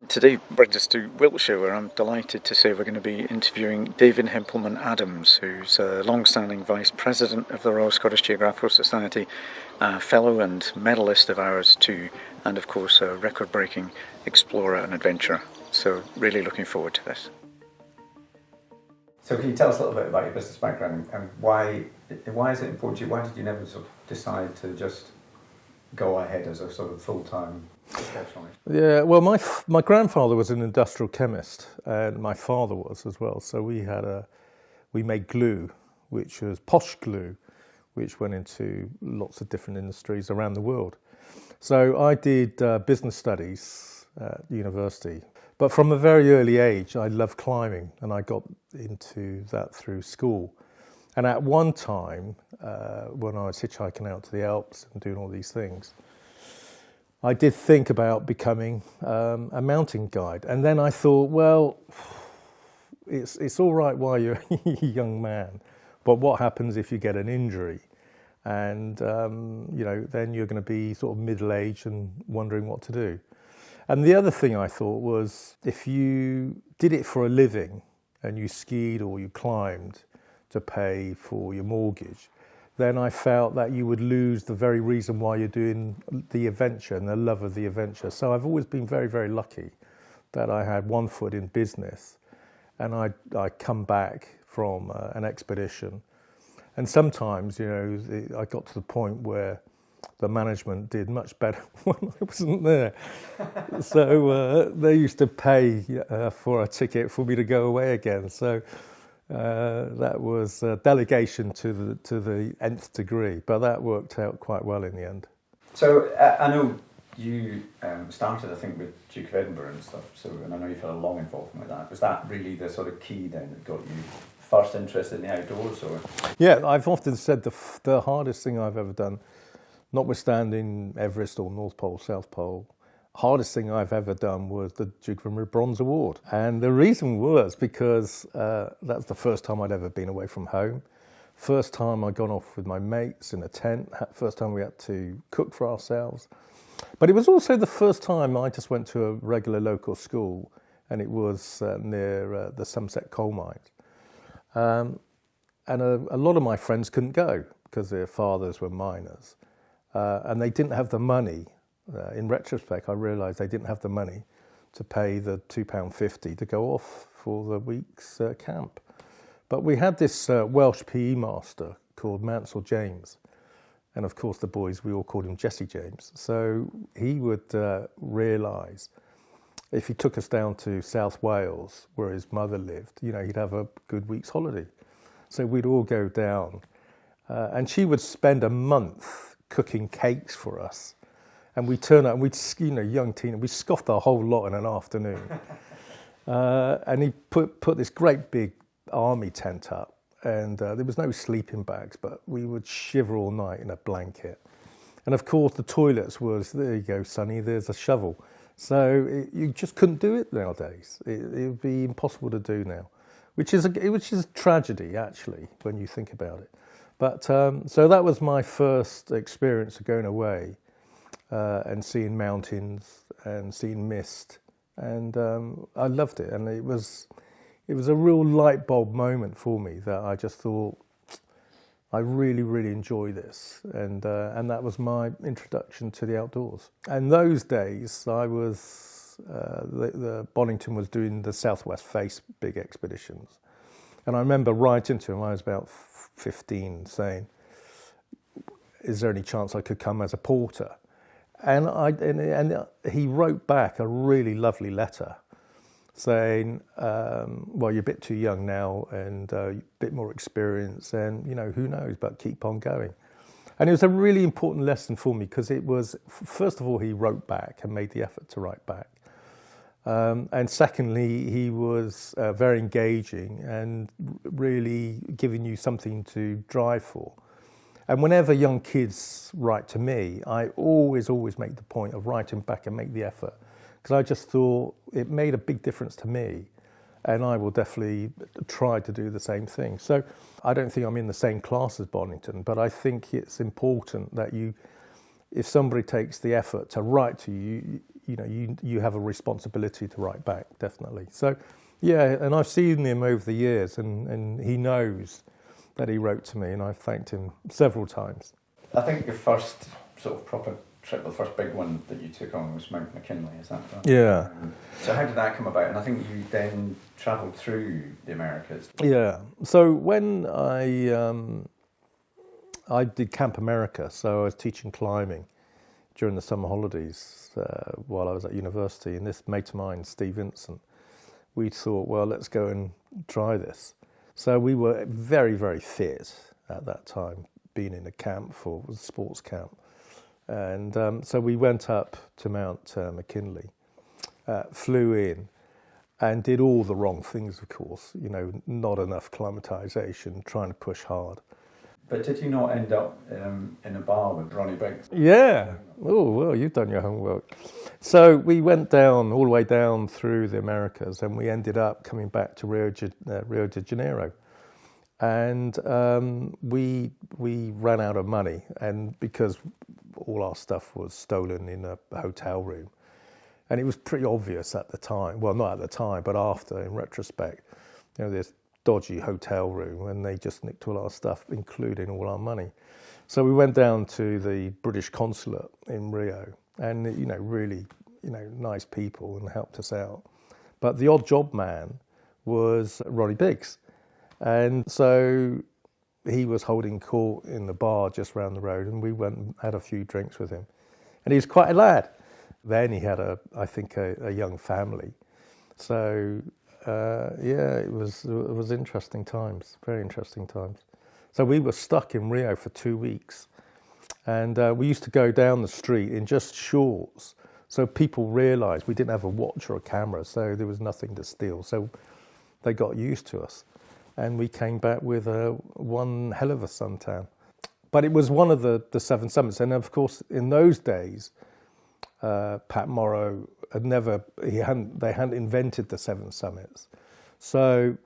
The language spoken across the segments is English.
Today brings us to Wiltshire, where I'm delighted to say we're going to be interviewing David Hempleman-Adams, who's a long-standing Vice President of the Royal Scottish Geographical Society, a fellow and medalist of ours too, and of course a record-breaking explorer and adventurer. So really looking forward to this. So can you tell us a little bit about your business background and why is it important to you? Why did you never sort of decide to just go ahead as a sort of full-time professional? Yeah, well, my grandfather was an industrial chemist, and my father was as well. So we made glue, which was posh glue, which went into lots of different industries around the world. So I did business studies at university, but from a very early age, I loved climbing, and I got into that through school. And at one time, when I was hitchhiking out to the Alps and doing all these things, I did think about becoming a mountain guide. And then I thought, well, it's all right while you're a young man, but what happens if you get an injury? And, then you're going to be sort of middle-aged and wondering what to do. And the other thing I thought was, if you did it for a living and you skied or you climbed to pay for your mortgage, then I felt that you would lose the very reason why you're doing the adventure and the love of the adventure. So I've always been very, very lucky that I had one foot in business, and I come back from an expedition. And sometimes, I got to the point where the management did much better when I wasn't there. So they used to pay for a ticket for me to go away again. So that was delegation to the nth degree, but that worked out quite well in the end. So I know you started, I think, with Duke of Edinburgh and stuff. So, and I know you've had a long involvement with that. Was that really the sort of key then that got you first interested in the outdoors? Or yeah, I've often said the hardest thing I've ever done, notwithstanding Everest or North Pole, South Pole, hardest thing I've ever done was the Duke of Edinburgh Bronze Award. And the reason was because that's the first time I'd ever been away from home. First time I'd gone off with my mates in a tent. First time we had to cook for ourselves. But it was also the first time I just went to a regular local school, and it was near the Somerset coal mines. And a lot of my friends couldn't go because their fathers were miners. And they didn't have the money. In retrospect, I realised they didn't have the money to pay the £2.50 to go off for the week's camp. But we had this Welsh PE master called Mansell James. And of course, the boys, we all called him Jesse James. So he would realise if he took us down to South Wales, where his mother lived, he'd have a good week's holiday. So we'd all go down. And she would spend a month cooking cakes for us. And we'd turn up and we'd, young teen, we scoffed the whole lot in an afternoon. And he put this great big army tent up, and there was no sleeping bags, but we would shiver all night in a blanket. And of course the toilets was, there you go, Sonny, there's a shovel. So you just couldn't do it nowadays. It would be impossible to do now, which is a tragedy actually when you think about it. But so that was my first experience of going away. And seeing mountains and seeing mist, and I loved it. And it was a real light bulb moment for me that I just thought, I really, really enjoy this, and that was my introduction to the outdoors. And those days, I was the Bonington was doing the Southwest Face big expeditions, and I remember writing to him. I was about 15, saying, "Is there any chance I could come as a porter?" And he wrote back a really lovely letter saying, well, you're a bit too young now and a bit more experience and, who knows, but keep on going. And it was a really important lesson for me because it was, first of all, he wrote back and made the effort to write back. And secondly, he was very engaging and really giving you something to drive for. And whenever young kids write to me, I always make the point of writing back and make the effort. Because I just thought it made a big difference to me. and I will definitely try to do the same thing. So I don't think I'm in the same class as Bonington, but I think it's important that if somebody takes the effort to write to you, you have a responsibility to write back, definitely. So, yeah, and I've seen him over the years, and he knows that he wrote to me, and I've thanked him several times. I think your first sort of proper trip, the first big one that you took on was Mount McKinley, is that right? Yeah. So how did that come about? And I think you then travelled through the Americas. Yeah. So when I did Camp America, so I was teaching climbing during the summer holidays while I was at university, and this mate of mine, Steve Vincent, we thought, well, let's go and try this. So we were very, very fit at that time, being in a camp for a sports camp. And so we went up to Mount McKinley, flew in, and did all the wrong things, of course. Not enough climatization, trying to push hard. But did you not end up in a bar with Ronnie Biggs? Yeah. Oh, well, you've done your homework. So we went down, all the way down through the Americas, and we ended up coming back to Rio de Janeiro. And we ran out of money, and because all our stuff was stolen in a hotel room. And it was pretty obvious at the time, well, not at the time, but after, in retrospect, this dodgy hotel room, and they just nicked all our stuff, including all our money. So we went down to the British consulate in Rio, and really, nice people, and helped us out. But the odd job man was Ronnie Biggs, and so he was holding court in the bar just round the road, and we went and had a few drinks with him, and he was quite a lad. Then he had I think a young family, so. It was interesting times, very interesting times. So we were stuck in Rio for 2 weeks, and we used to go down the street in just shorts, so people realised we didn't have a watch or a camera, so there was nothing to steal. So they got used to us, and we came back with one hell of a suntan. But it was one of the 7 summits, and of course in those days, Pat Morrow they hadn't invented the 7 summits. So,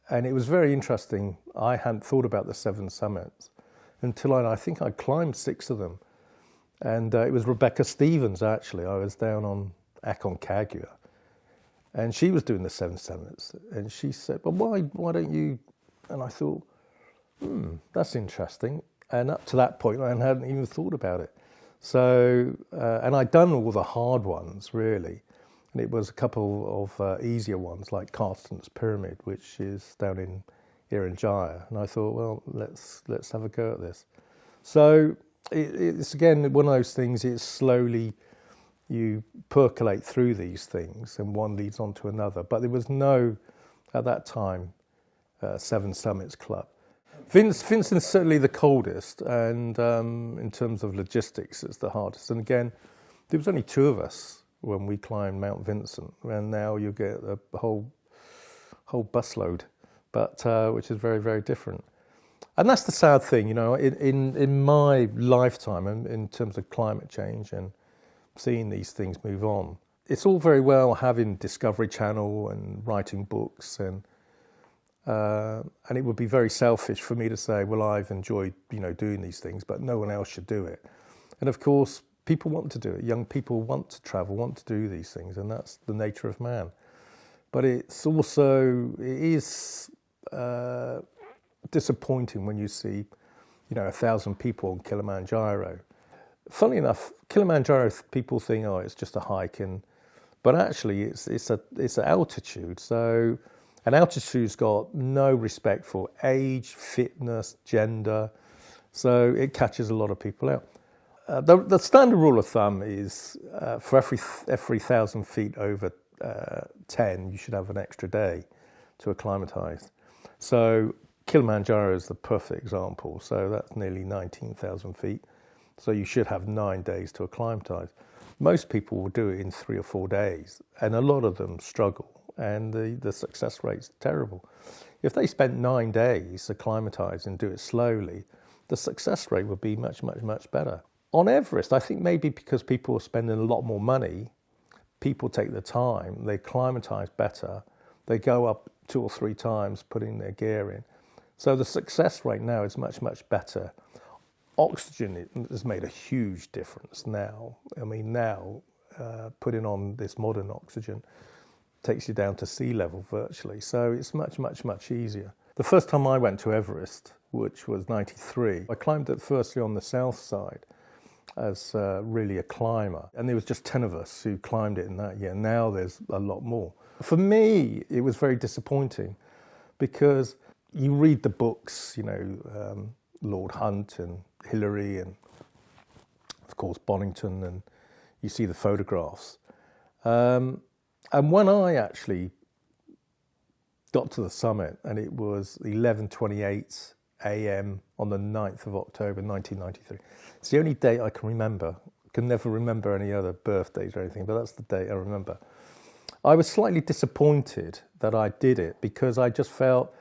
and it was very interesting. I hadn't thought about the 7 summits until I think I climbed 6 of them. And it was Rebecca Stevens, actually. I was down on Aconcagua, and she was doing the 7 summits. And she said, well, why don't you? And I thought, that's interesting. And up to that point, I hadn't even thought about it. So, and I'd done all the hard ones, really. And it was a couple of easier ones, like Carsten's Pyramid, which is down in Irian Jaya. And I thought, well, let's have a go at this. So it's, again, one of those things, it's slowly, you percolate through these things, and one leads on to another. But there was no, at that time, 7 Summits Club. Vincent's certainly the coldest, and in terms of logistics, it's the hardest. And again, there was only 2 of us when we climbed Mount Vincent, and now you get a whole busload, but which is very, very different. And that's the sad thing, in my lifetime, in terms of climate change and seeing these things move on. It's all very well having Discovery Channel and writing books, and it would be very selfish for me to say, well, I've enjoyed, doing these things, but no one else should do it. And of course, people want to do it. Young people want to travel, want to do these things, and that's the nature of man. But it is disappointing when you see, 1,000 people on Kilimanjaro. Funnily enough, Kilimanjaro, people think, oh, it's just a hike, but actually it's an altitude. So an altitude's got no respect for age, fitness, gender, so it catches a lot of people out. The standard rule of thumb is for every 1,000 feet over 10, you should have an extra day to acclimatise. So Kilimanjaro is the perfect example. So that's nearly 19,000 feet. So you should have 9 days to acclimatise. Most people will do it in 3 or 4 days, and a lot of them struggle, and the success rate's terrible. If they spent 9 days acclimatising and do it slowly, the success rate would be much, much, much better. On Everest, I think maybe because people are spending a lot more money, people take the time, they acclimatise better, They go up 2 or 3 times putting their gear in. So the success rate now is much, much better. Oxygen has made a huge difference now. I mean, now putting on this modern oxygen takes you down to sea level virtually. So it's much, much, much easier. The first time I went to Everest, which was 93, I climbed it firstly on the south side as really a climber. And there was just 10 of us who climbed it in that year. Now there's a lot more. For me, it was very disappointing because you read the books, you know, Lord Hunt and Hillary and, of course, Bonington, and you see the photographs. And when I actually got to the summit, and it was 11:28 a.m. on the 9th of October 1993. It's the only date I can remember. I can never remember any other birthdays or anything, but that's the date I remember. I was slightly disappointed that I did it because I just felt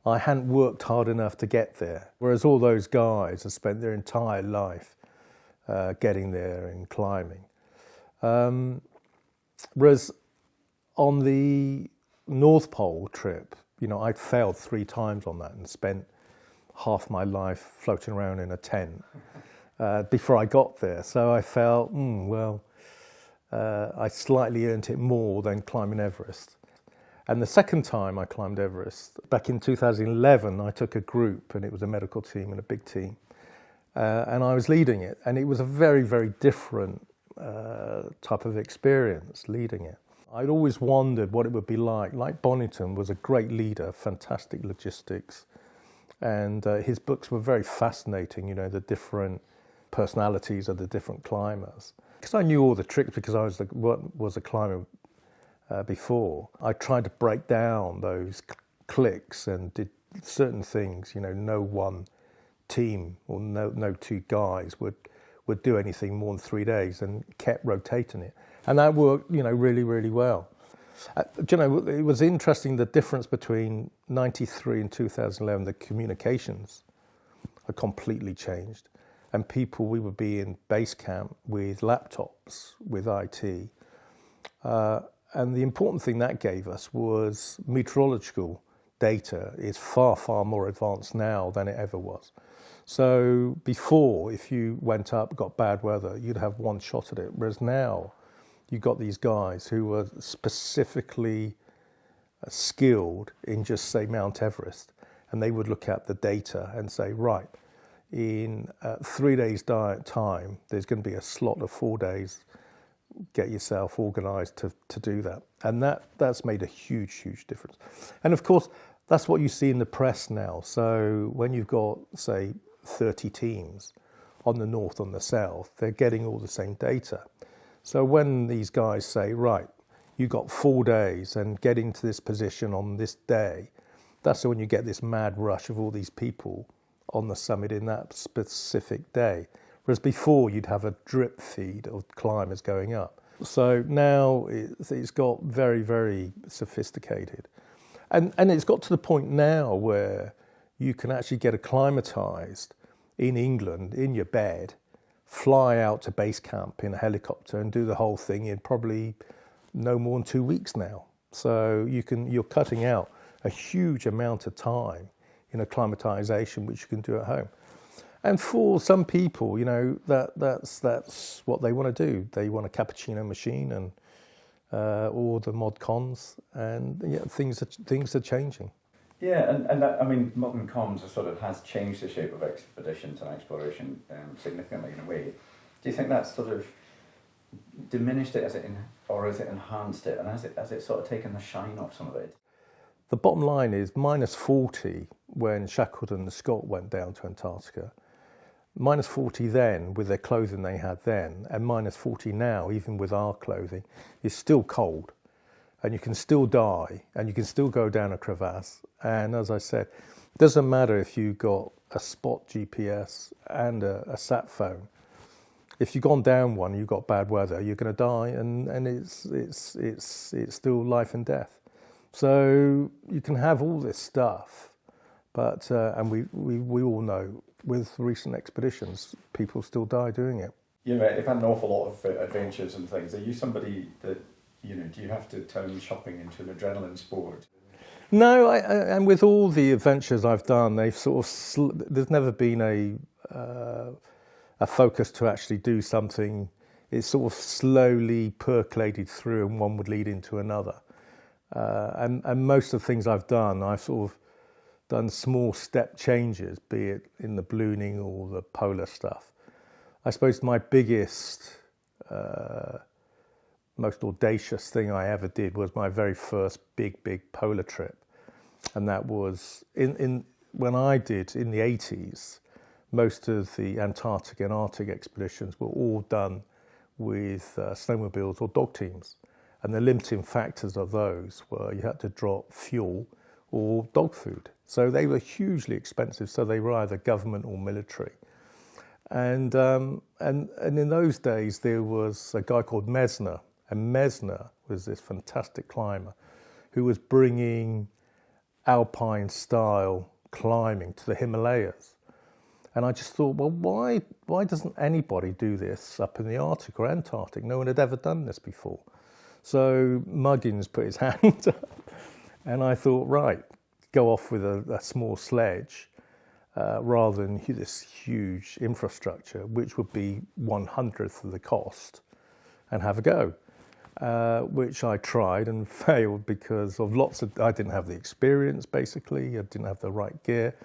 I hadn't worked hard enough to get there, whereas all those guys have spent their entire life getting there and climbing. Whereas on the North Pole trip, you know, I'd failed 3 times on that and spent half my life floating around in a tent before I got there. So I felt, I slightly earned it more than climbing Everest. And the second time I climbed Everest, back in 2011, I took a group, and it was a medical team and a big team, and I was leading it. And it was a very, very different type of experience leading it. I'd always wondered what it would be like. Like Bonington was a great leader, fantastic logistics, and his books were very fascinating, you know, the different personalities of the different climbers. Because I knew all the tricks because I was a climber before. I tried to break down those cliques and did certain things, you know, no one team or no 2 guys would do anything more than 3 days and kept rotating it. And that worked, you know, really, really well. You know, it was interesting, the difference between 93 and 2011, the communications had completely changed. And we would be in base camp with laptops, with IT. And the important thing that gave us was meteorological data is far, far more advanced now than it ever was. So before, if you went up, got bad weather, you'd have one shot at it. Whereas now, you got these guys who were specifically skilled in just, say, Mount Everest, and they would look at the data and say, right, in 3 days' time, there's going to be a slot of 4 days. Get yourself organised to do that. And that's made a huge, huge difference. And of course, that's what you see in the press now. So when you've got, say, 30 teams on the north, on the south, they're getting all the same data. So when these guys say, right, you got 4 days and getting to this position on this day, that's when you get this mad rush of all these people on the summit in that specific day. Whereas before, you'd have a drip feed of climbers going up. So now it's got very, very sophisticated. And it's got to the point now where you can actually get acclimatized in England, in your bed, fly out to base camp in a helicopter and do the whole thing in probably no more than 2 weeks now. So you're cutting out a huge amount of time in acclimatization, which you can do at home. And for some people, you know, that's what they want to do. They want a cappuccino machine and or the mod cons, and yeah, things are changing. Yeah, and that, I mean, modern comms has changed the shape of expeditions and exploration significantly in a way. Do you think that's sort of diminished it, or has it enhanced it, and has it sort of taken the shine off some of it? The bottom line is -40 when Shackleton and Scott went down to Antarctica. -40 then with their clothing they had then, and -40 now, even with our clothing, is still cold. And you can still die, and you can still go down a crevasse. And as I said, it doesn't matter if you've got a spot GPS and a sat phone. If you've gone down one, you've got bad weather, you're going to die, and it's still life and death. So you can have all this stuff, but and we all know with recent expeditions, people still die doing it. You've had an awful lot of adventures and things. Are you somebody that do you have to turn shopping into an adrenaline sport? No, and with all the adventures I've done, they've sort of there's never been a focus to actually do something. It's sort of slowly percolated through, and one would lead into another. And most of the things I've done, I've sort of done small step changes, be it in the ballooning or the polar stuff. I suppose my biggest, most audacious thing I ever did was my very first big polar trip. And that was when I did in the 80s, most of the Antarctic and Arctic expeditions were all done with snowmobiles or dog teams. And the limiting factors of those were you had to drop fuel or dog food. So they were hugely expensive, so they were either government or military. And in those days, there was a guy called Mesner, and Mesner was this fantastic climber who was bringing alpine-style climbing to the Himalayas. And I just thought, well, why doesn't anybody do this up in the Arctic or Antarctic? No one had ever done this before. So Muggins put his hand up, and I thought, right, go off with a small sledge rather than this huge infrastructure, which would be 1/100th of the cost, and have a go. Which I tried and failed because of I didn't have the experience, basically. I didn't have the right gear.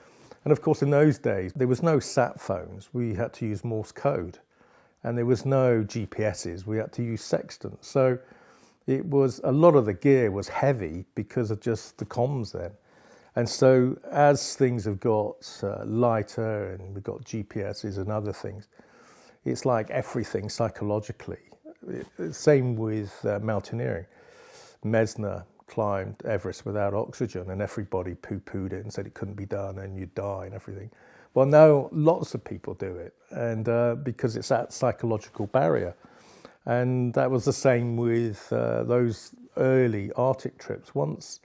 And of course, in those days, there was no sat phones. We had to use Morse code. And there was no GPSs. We had to use sextants. So it was, a lot of the gear was heavy because of just the comms then. And so as things have got lighter and we've got GPSs and other things, it's like everything psychologically. Same with mountaineering. Mesner climbed Everest without oxygen and everybody poo-pooed it and said it couldn't be done and you'd die and everything. Well, now lots of people do it, and because it's that psychological barrier. And that was the same with those early Arctic trips. Once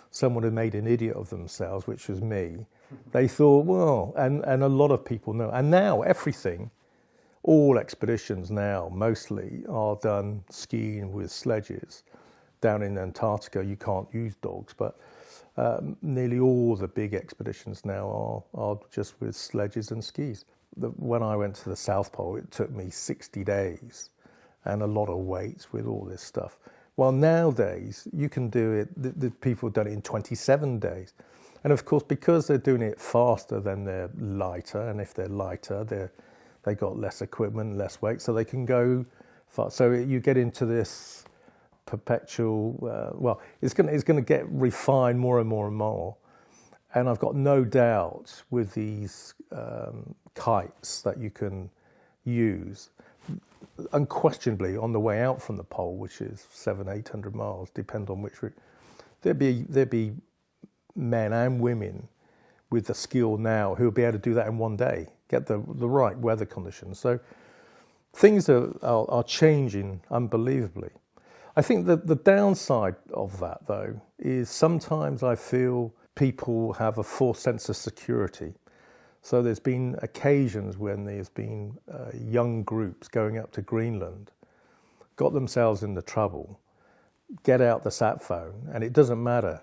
someone had made an idiot of themselves, which was me, they thought, well, and a lot of people know. And now everything, all expeditions now mostly are done skiing with sledges. Down in Antarctica, you can't use dogs, but nearly all the big expeditions now are just with sledges and skis. When I went to the South Pole, it took me 60 days and a lot of weights with all this stuff. Well, nowadays, you can do it, the people have done it in 27 days. And of course, because they're doing it faster, then they're lighter, and if they're lighter, they got less equipment, less weight, so they can go far. So you get into this perpetual, it's going to get refined more and more and more. And I've got no doubt with these kites that you can use, unquestionably on the way out from the pole, which is 700-800 miles, depend on which route, there'd be men and women with the skill now who will be able to do that in one day, get the right weather conditions. So things are changing unbelievably. I think that the downside of that, though, is sometimes I feel people have a false sense of security. So there's been occasions when there's been young groups going up to Greenland, got themselves into trouble, get out the sat phone, and it doesn't matter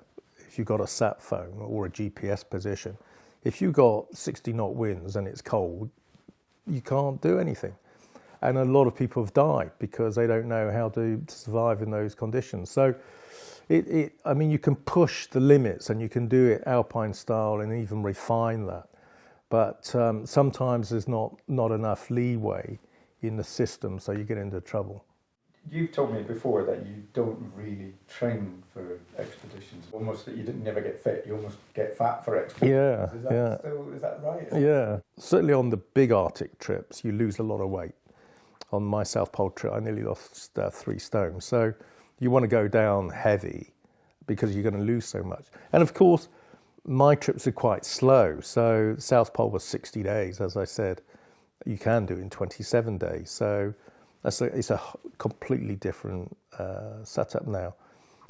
if you've got a sat phone or a GPS position. If you've got 60-knot winds and it's cold, you can't do anything. And a lot of people have died because they don't know how to survive in those conditions. So, I mean, you can push the limits and you can do it alpine style and even refine that. But sometimes there's not enough leeway in the system, so you get into trouble. You've told me before that you don't really train for expeditions. Almost that you never get fit. You almost get fat for expeditions. Yeah, Is that right? Yeah. Certainly on the big Arctic trips, you lose a lot of weight. On my South Pole trip, I nearly lost 3 stone. So you want to go down heavy because you're going to lose so much. And of course, my trips are quite slow. So South Pole was 60 days, as I said. You can do it in 27 days. So it's a completely different setup now.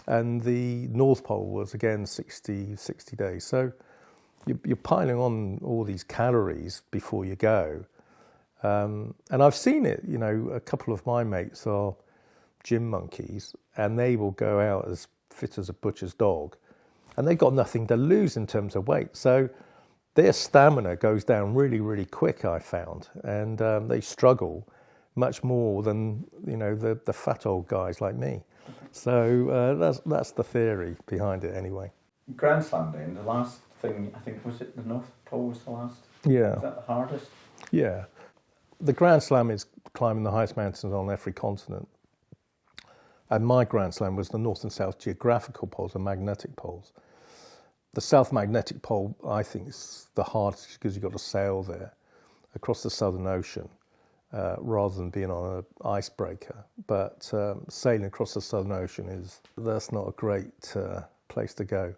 And the North Pole was, again, 60 days. So you're piling on all these calories before you go. And I've seen it, a couple of my mates are gym monkeys, and they will go out as fit as a butcher's dog, and they've got nothing to lose in terms of weight. So their stamina goes down really, really quick, I found, and they struggle much more than the fat old guys like me. So that's the theory behind it, anyway. Grand Slam then, the last thing, I think, was it the North Pole was the last? Yeah. Is that the hardest? Yeah. The Grand Slam is climbing the highest mountains on every continent. And my Grand Slam was the North and South geographical poles, the magnetic poles. The South Magnetic Pole, I think, is the hardest because you've got to sail there across the Southern Ocean rather than being on an icebreaker. But sailing across the Southern Ocean that's not a great place to go.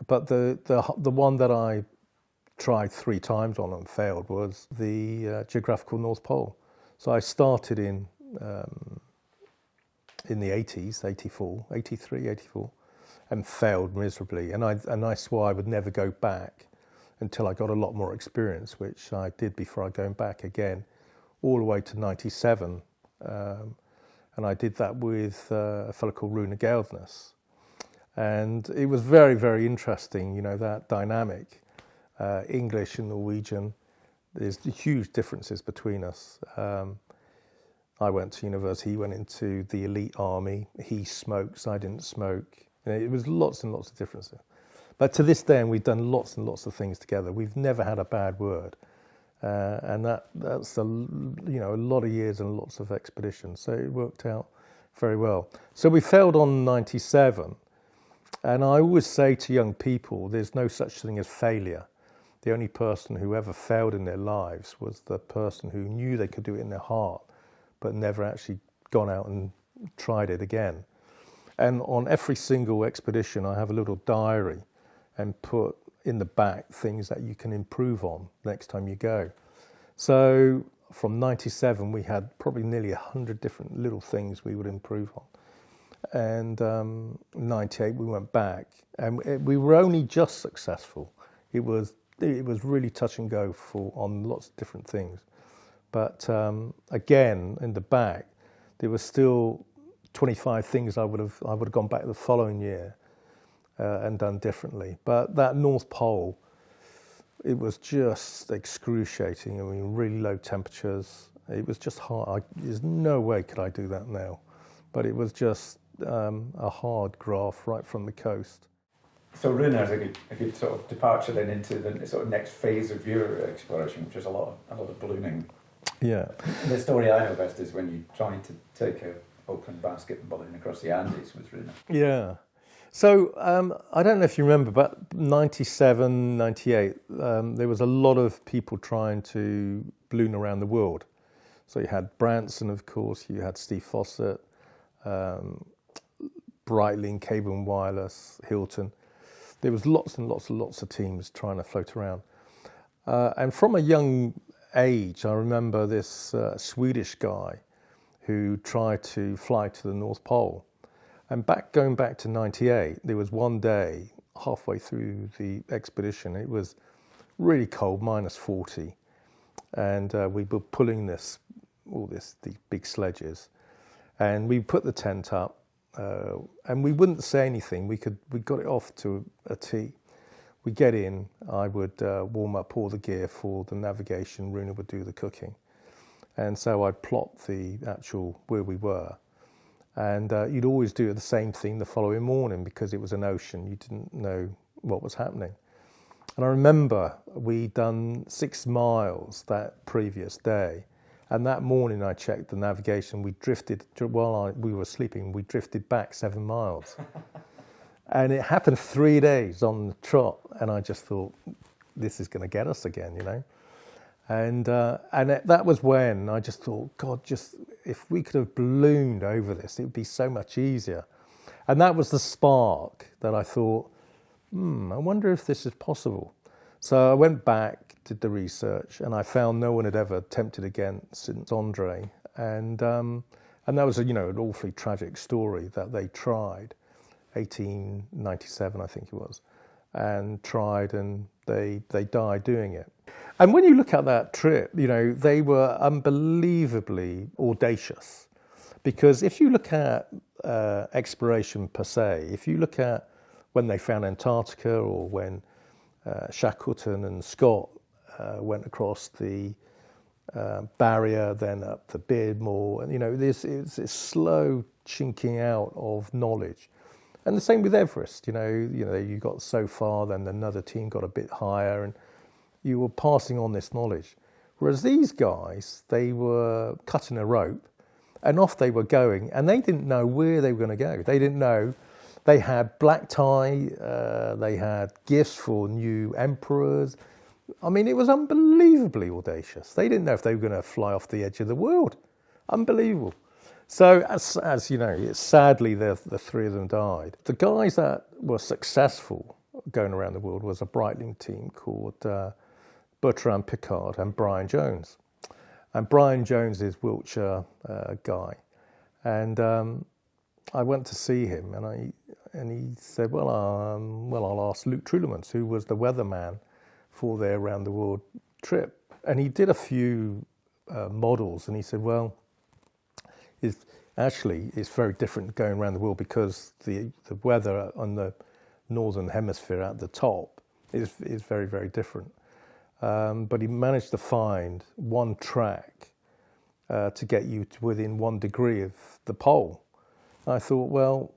But the one that I tried 3 times on and failed was the geographical North Pole. So I started in the 80s, 83, 84, and failed miserably. And I swore I would never go back until I got a lot more experience, which I did before I go back again, all the way to 97. And I did that with a fellow called Rune Geldness. And it was very, very interesting, that dynamic. English and Norwegian, there's huge differences between us. I went to university, he went into the elite army, he smokes, I didn't smoke. It was lots and lots of differences. But to this day, we've done lots and lots of things together. We've never had a bad word. And that's a lot of years and lots of expeditions. So it worked out very well. So we failed on 97. And I always say to young people, there's no such thing as failure. The only person who ever failed in their lives was the person who knew they could do it in their heart, but never actually gone out and tried it again. And on every single expedition, I have a little diary and put in the back things that you can improve on next time you go. So from 97, we had probably nearly 100 different little things we would improve on. And 98, we went back, and we were only just successful. It was really touch and go on lots of different things. But again, in the back, there were still 25 things I would have gone back the following year and done differently. But that North Pole, it was just excruciating. I mean, really low temperatures. It was just hard. There's no way could I do that now. But it was just a hard graft right from the coast. So Rune is a good sort of departure then into the sort of next phase of your exploration, which is a lot of ballooning. Yeah. The story I know best is when you tried to take a open basket and balloon across the Andes with Rune. Yeah. So I don't know if you remember, but 97, 98, there was a lot of people trying to balloon around the world. So you had Branson, of course, you had Steve Fossett, Breitling, Cable and Wireless, Hilton. There was lots and lots of teams trying to float around. And from a young age, I remember this Swedish guy who tried to fly to the North Pole. And going back to 98, there was one day, halfway through the expedition, it was really cold, -40. And we were pulling these big sledges. And we put the tent up, and we wouldn't say anything. We got it off to a T. We get in, I would warm up all the gear for the navigation, Rune would do the cooking. And so I'd plot the actual where we were. And you'd always do the same thing the following morning because it was an ocean. You didn't know what was happening. And I remember we'd done 6 miles that previous day. And that morning I checked the navigation. We drifted, while we were sleeping, we drifted back 7 miles. And it happened 3 days on the trot. And I just thought, this is going to get us again, And that was when I just thought, God, if we could have ballooned over this, it would be so much easier. And that was the spark that I thought, I wonder if this is possible. So I went back, did the research, and I found no one had ever attempted again since Andre. And that was an awfully tragic story that they tried, 1897 I think it was, and tried, and they died doing it. And when you look at that trip, they were unbelievably audacious Because if you look at exploration per se, if you look at when they found Antarctica or when Shackleton and Scott went across the barrier, then up the Beardmore, and it's this slow chinking out of knowledge. And the same with Everest. You got so far, then another team got a bit higher, and you were passing on this knowledge. Whereas these guys, they were cutting a rope, and off they were going, and they didn't know where they were going to go. They didn't know. They had black tie, they had gifts for new emperors. I mean, it was unbelievably audacious. They didn't know if they were going to fly off the edge of the world. Unbelievable. So, as you know, sadly, the three of them died. The guys that were successful going around the world was a Breitling team called Bertrand Piccard and Brian Jones. And Brian Jones is Wiltshire guy. And I went to see him, and he said, well, I'll ask Luke Trulemans, who was the weatherman for their around the world trip. And he did a few models, and he said, well, it's very different going around the world because the weather on the northern hemisphere at the top is very, very different. But he managed to find one track to get you to within 1 degree of the pole. I thought, well,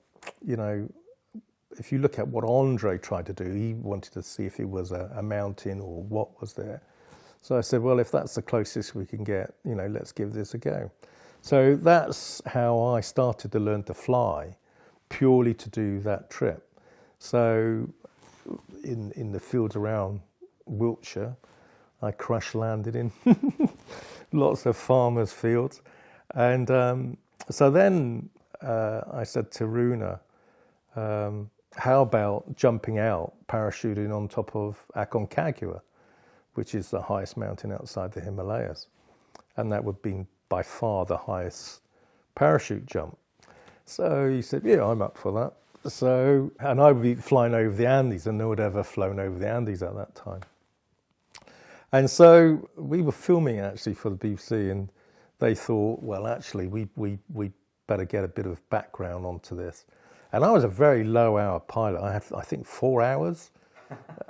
if you look at what Andre tried to do, he wanted to see if it was a mountain or what was there. So I said, well, if that's the closest we can get, let's give this a go. So that's how I started to learn to fly, purely to do that trip. So in the fields around Wiltshire, I crash landed in lots of farmers' fields. And so then I said to Runa, how about jumping out, parachuting on top of Aconcagua, which is the highest mountain outside the Himalayas. And that would be by far the highest parachute jump. So he said, yeah, I'm up for that. So, and I would be flying over the Andes, and no one had ever flown over the Andes at that time. And so we were filming actually for the BBC, and they thought, well, actually, we better get a bit of background onto this. And I was a very low hour pilot. I had, I think, 4 hours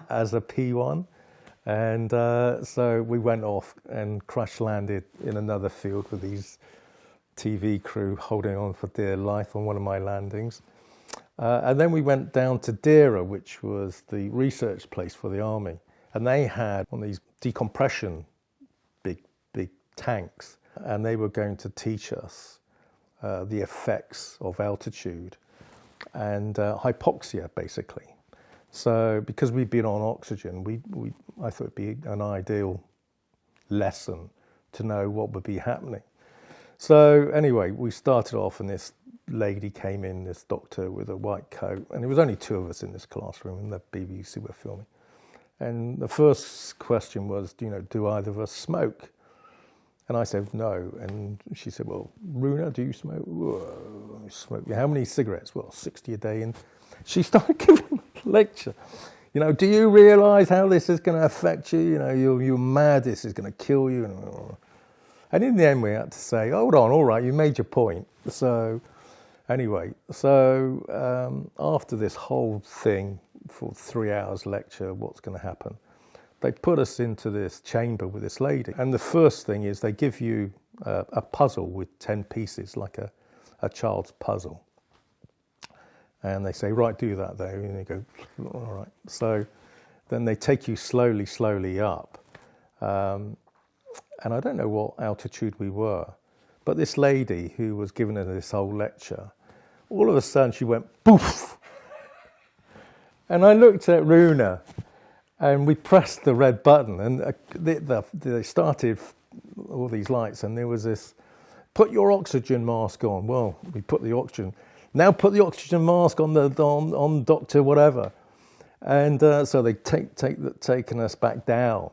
as a P1. And so we went off and crash landed in another field with these TV crew holding on for dear life on one of my landings. And then we went down to Dera, which was the research place for the army. And they had one of these decompression big tanks. And they were going to teach us the effects of altitude and hypoxia, basically. So because we'd been on oxygen, I thought it'd be an ideal lesson to know what would be happening. So anyway, we started off, and this lady came in, this doctor with a white coat, and there was only 2 of us in this classroom, and the BBC were filming. And the first question was, do either of us smoke? And I said, no. And she said, well, Runa, do you smoke? Whoa, I smoke. How many cigarettes? Well, 60 a day. And she started giving me a lecture. Do you realise how this is going to affect you? You're mad, this is going to kill you. And in the end, we had to say, hold on, all right, you made your point. So anyway, after this whole thing for 3 hours lecture, what's going to happen? They put us into this chamber with this lady. And the first thing is they give you a puzzle with 10 pieces, like a child's puzzle. And they say, right, do that there. And you go, all right. So then they take you slowly up. And I don't know what altitude we were, but this lady who was giving us this whole lecture, all of a sudden she went, poof. And I looked at Runa, and we pressed the red button, and they started all these lights, and there was this, put your oxygen mask on. Well, we put the oxygen. Now put the oxygen mask on on Dr. Whatever. And so they taken us back down,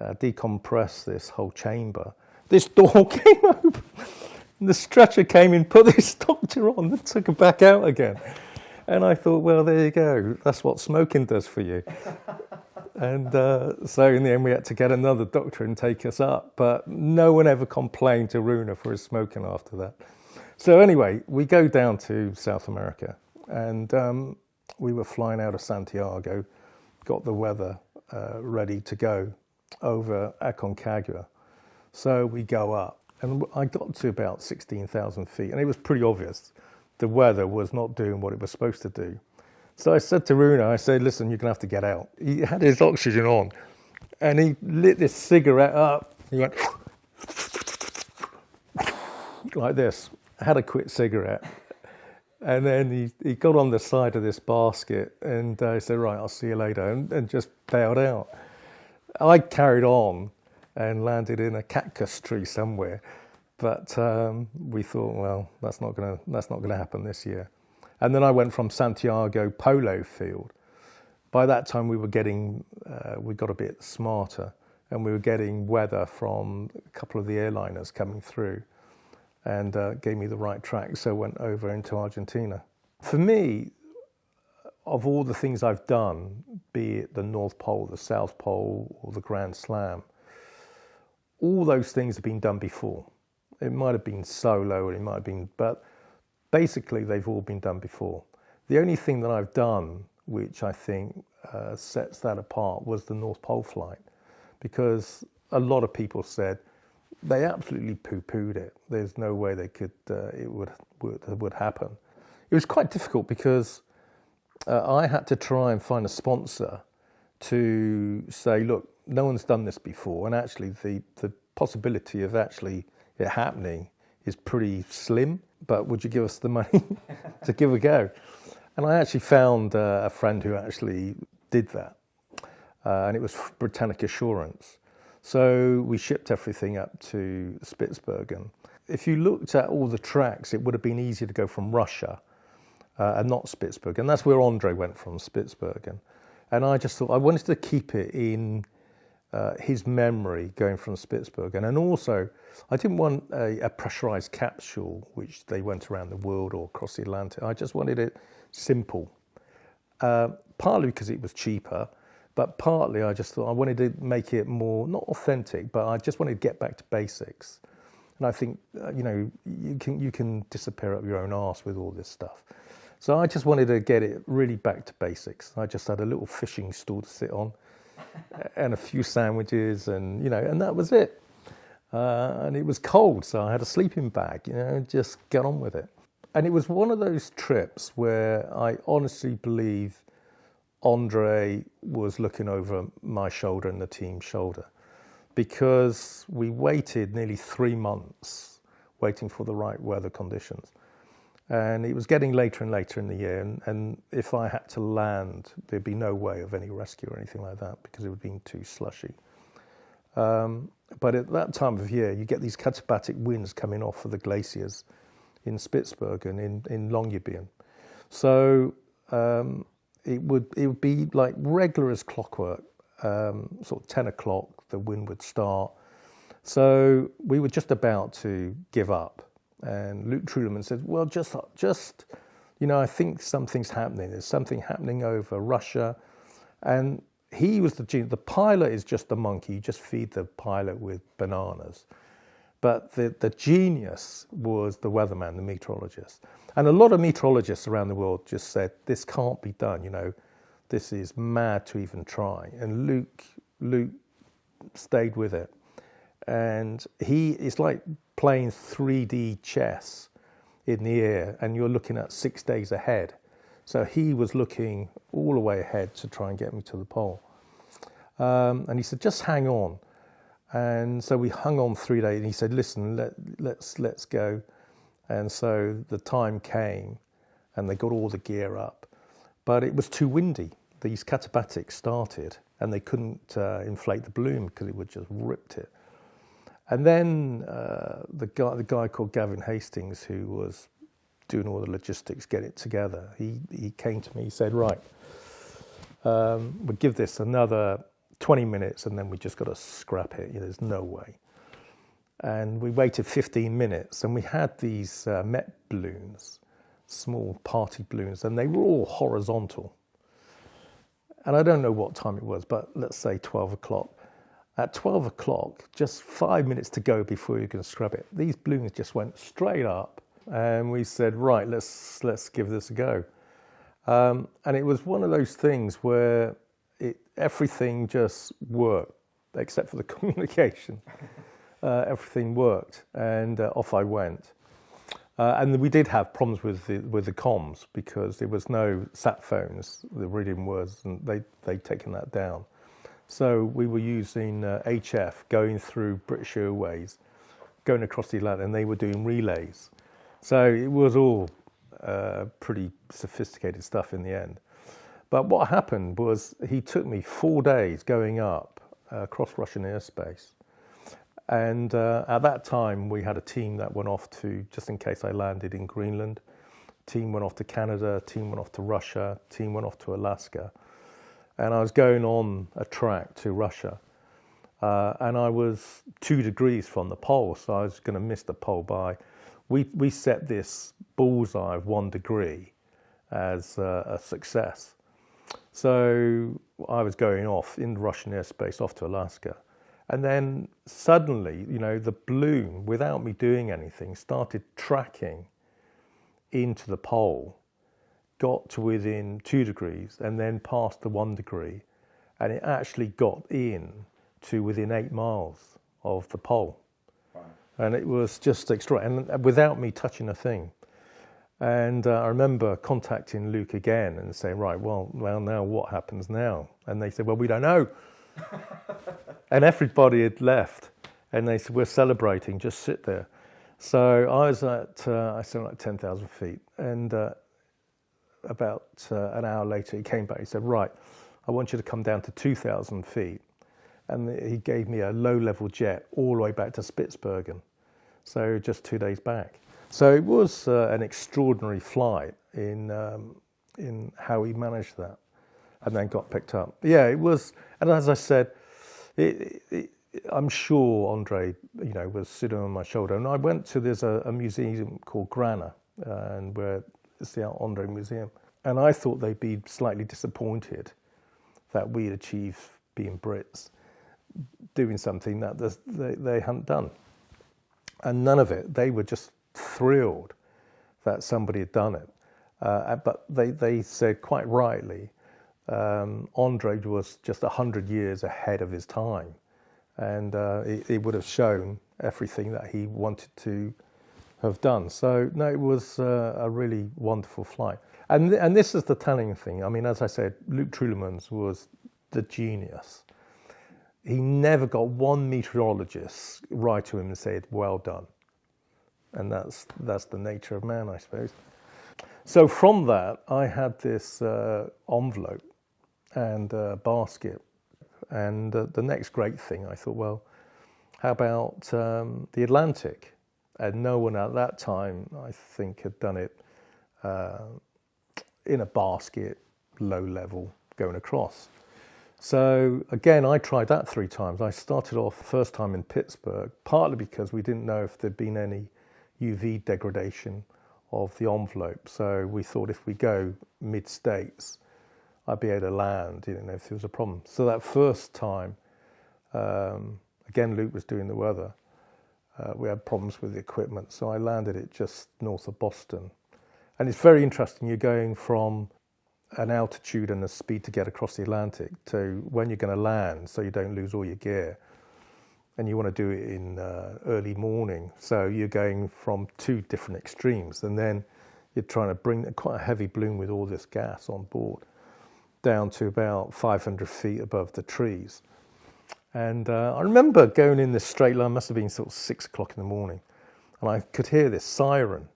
decompress this whole chamber. This door came open, and the stretcher came in, put this doctor on, and took her back out again. And I thought, well, there you go. That's what smoking does for you. And so in the end, we had to get another doctor and take us up. But no one ever complained to Runa for his smoking after that. So anyway, we go down to South America, and we were flying out of Santiago, got the weather ready to go over Aconcagua. So we go up, and I got to about 16,000 feet, and it was pretty obvious the weather was not doing what it was supposed to do. So I said to Runa, I said, listen, you're going to have to get out. He had his oxygen on, and he lit this cigarette up. He went like this. I had a quick cigarette. And then he got on the side of this basket, and I said, right, I'll see you later, and just bailed out. I carried on and landed in a cactus tree somewhere. But we thought, well, that's not gonna happen this year. And then I went from Santiago Polo Field. By that time, we got a bit smarter, and we were getting weather from a couple of the airliners coming through, and gave me the right track, so went over into Argentina. For me, of all the things I've done, be it the North Pole, the South Pole, or the Grand Slam, all those things have been done before. It might have been solo, or it might have been, but basically they've all been done before. The only thing that I've done, which I think sets that apart, was the North Pole flight, because a lot of people said they absolutely poo-pooed it. There's no way they could, it would happen. It was quite difficult because I had to try and find a sponsor to say, look, no one's done this before, and actually the possibility of actually it happening is pretty slim, but would you give us the money to give a go? And I actually found a friend who actually did that, and it was Britannic Assurance. So we shipped everything up to Spitsbergen. If you looked at all the tracks, it would have been easier to go from Russia and not Spitsbergen. That's where Andre went from, Spitsbergen. And I just thought I wanted to keep it in his memory going from Spitsbergen. And also, I didn't want a pressurized capsule, which they went around the world or across the Atlantic. I just wanted it simple, partly because it was cheaper, but partly I just thought I wanted to make it more, not authentic, but I just wanted to get back to basics. And I think, you can disappear up your own arse with all this stuff. So I just wanted to get it really back to basics. I just had a little fishing stool to sit on and a few sandwiches, and that was it. And it was cold, so I had a sleeping bag, just get on with it. And it was one of those trips where I honestly believe Andre was looking over my shoulder and the team's shoulder, because we waited nearly 3 months waiting for the right weather conditions. And it was getting later and later in the year, and if I had to land, there'd be no way of any rescue or anything like that, because it would have been too slushy. But at that time of year, you get these katabatic winds coming off of the glaciers in Spitsbergen, in Longyearbyen. So it would be like regular as clockwork. Sort of 10 o'clock, the wind would start. So we were just about to give up. And Luke Truleman said, well, just I think something's happening. There's something happening over Russia. And he was the genius. The pilot is just the monkey. You just feed the pilot with bananas. But the genius was the weatherman, the meteorologist. And a lot of meteorologists around the world just said, this can't be done, this is mad to even try. And Luke stayed with it. And it's like playing 3D chess in the air, and you're looking at 6 days ahead. So he was looking all the way ahead to try and get me to the pole. And he said, just hang on. And so we hung on 3 days, and he said, listen, let's go. And so the time came, and they got all the gear up. But it was too windy. These katabatics started, and they couldn't inflate the balloon because it would just ripped it. And then the guy called Gavin Hastings, who was doing all the logistics, get it together, he came to me, he said, right, we'll give this another 20 minutes and then we just got to scrap it. There's no way. And we waited 15 minutes, and we had these Met balloons, small party balloons, and they were all horizontal. And I don't know what time it was, but let's say 12 o'clock. At 12 o'clock, just 5 minutes to go before you can scrub it, these balloons just went straight up and we said, right, let's give this a go. And it was one of those things where everything just worked, except for the communication. Everything worked, and off I went. And we did have problems with the comms because there was no sat phones. The Iridium was, and they'd taken that down. So we were using HF, going through British Airways, going across the Atlantic, and they were doing relays. So it was all pretty sophisticated stuff in the end. But what happened was he took me 4 days going up across Russian airspace. And at that time, we had a team that went off to, just in case I landed in Greenland, team went off to Canada, team went off to Russia, team went off to Alaska. And I was going on a track to Russia. And I was 2 degrees from the pole, so I was going to miss the pole by. We set this bullseye of 1 degree as a success. So I was going off in Russian airspace off to Alaska. And then suddenly, the balloon, without me doing anything, started tracking into the pole, got to within 2 degrees, and then past the 1 degree. And it actually got in to within 8 miles of the pole. Wow. And it was just extraordinary, and without me touching a thing. And I remember contacting Luke again and saying, right, well, now what happens now? And they said, well, we don't know. And everybody had left. And they said, we're celebrating, just sit there. So I was at, I said, like 10,000 feet. And about an hour later, he came back. He said, right, I want you to come down to 2,000 feet. And he gave me a low-level jet all the way back to Spitsbergen. So just 2 days back. So it was an extraordinary flight in how he managed that, and then got picked up. Yeah, it was. And as I said, I'm sure Andre, was sitting on my shoulder. And I went to there's a museum called Grana, and where it's the Andre Museum. And I thought they'd be slightly disappointed that we'd achieved being Brits, doing something that they hadn't done. And none of it. They were just thrilled that somebody had done it. But they said quite rightly, Andre was just 100 years ahead of his time. And it would have shown everything that he wanted to have done. So, no, it was a really wonderful flight. And this is the telling thing. I mean, as I said, Luke Trulemans was the genius. He never got one meteorologist write to him and said, well done. And that's the nature of man, I suppose. So from that, I had this envelope and basket. And the next great thing, I thought, well, how about the Atlantic? And no one at that time, I think, had done it in a basket, low level, going across. So again, I tried that 3 times. I started off first time in Pittsburgh, partly because we didn't know if there'd been any UV degradation of the envelope. So we thought if we go mid-States, I'd be able to land, if there was a problem. So that first time, again, Luke was doing the weather. We had problems with the equipment. So I landed it just north of Boston. And it's very interesting. You're going from an altitude and a speed to get across the Atlantic to when you're going to land so you don't lose all your gear. And you want to do it in early morning. So you're going from 2 different extremes. And then you're trying to bring quite a heavy balloon with all this gas on board down to about 500 feet above the trees. And I remember going in this straight line, must have been sort of 6 o'clock in the morning. And I could hear this siren.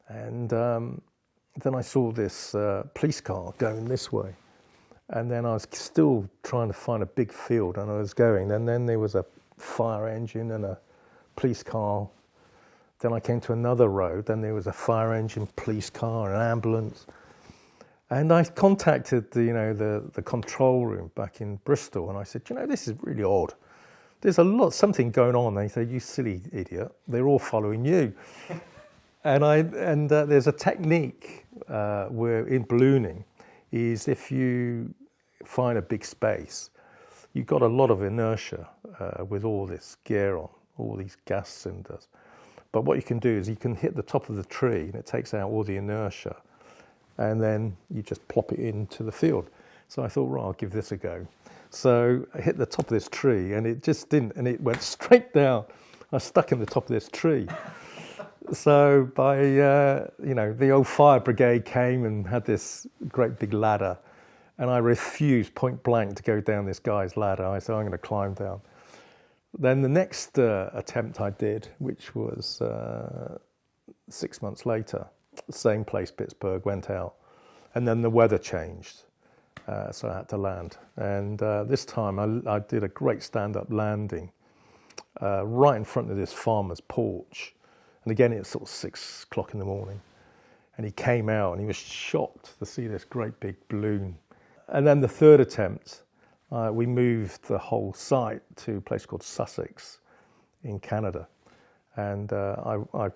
And then I saw this police car going this way. And then I was still trying to find a big field, and I was going. And then there was a fire engine and a police car. Then I came to another road. Then there was a fire engine, police car, an ambulance. And I contacted the control room back in Bristol, and I said, this is really odd. There's something going on. They said, you silly idiot, they're all following you. And there's a technique where in ballooning is if you find a big space, you've got a lot of inertia with all this gear on, all these gas cylinders. But what you can do is you can hit the top of the tree and it takes out all the inertia, and then you just plop it into the field. So I thought, right, I'll give this a go. So I hit the top of this tree and it just didn't, and it went straight down. I was stuck in the top of this tree. So by, the old fire brigade came and had this great big ladder, and I refused point blank to go down this guy's ladder. I said, I'm going to climb down. Then the next attempt I did, which was 6 months later, same place, Pittsburgh, went out. And then the weather changed, so I had to land. And this time I did a great stand-up landing right in front of this farmer's porch. And again, it's sort of 6 o'clock in the morning. And he came out and he was shocked to see this great big balloon. And then the third attempt, we moved the whole site to a place called Sussex in Canada. And I